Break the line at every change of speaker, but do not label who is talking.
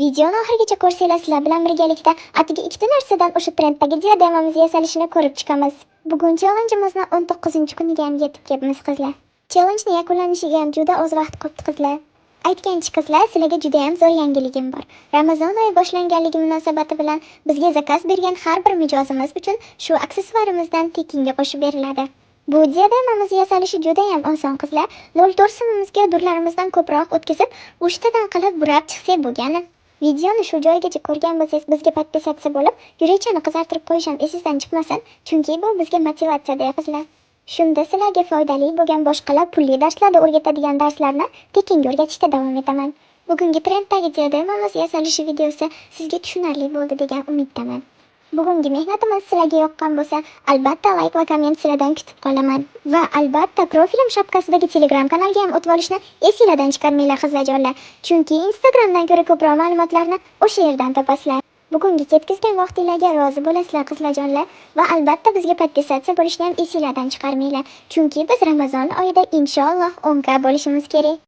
Videoni oxirigacha ko'rsanglar sizlar bilan birgalikda atigi ikkita narsadan o'sha trenddagi diademamiz yasalishini ko'rib chiqamiz. Bugun challengeimizni 19-kuniga ham yetib kelibmiz qizlar. Challenge yakunlanishiga ham juda oz vaqt qolibdi qizlar. Aytganchi qizlar, sizlarga juda ham zo'r yangiligim bor. Ramazon oyi boshlanganligi munosabati bilan bizga zakaz bergan har bir mijozimiz uchun shu aksessuarimizdan tekinga qo'shib beriladi. Bu diademamiz yasalishi juda ham oson qizlar. 04 simimizga durlarimizdan ko'proq o'tkazib, 3 tadan qilib burab chiqsak bo'lgani. Videoni shu joyigacha ko'rgan bo'lsangiz, bizga podpisatsiya bo'lib, yurechani qizartirib qo'yish ham esingizdan chiqmasin, chunki bu bizga motivatsiya qizlar. Shunda sizlarga foydali bo'lgan boshqalar pulli darslarda o'rgatadigan darslarni tekinga o'rgatishda davom etaman. Bugungi trenddagi diademamiz yasalishi videosi sizga tushunarli bo'ldi degan umiddaman. Bugungi mehnatimiz sizlarga yoqqan bo'lsa, albatta like va komment sizlardan kutib qolaman. Va albatta profilim shapkasidagi Telegram kanalga ham o'tib olishni esingizdan chiqarmanglar qizlarjonlar. Chunki Instagramdan ko'ra ko'proq ma'lumotlarni o'sha yerdan topasizlar. Bugungi ketkizgan vaqtingizga rozi bo'lasizlar qizlarjonlar va albatta bizga podpisatsiya bo'lishni ham esingizdan chiqarmanglar. Chunki biz Ramazon oyida inshaalloh 10K bo'lishimiz kerak.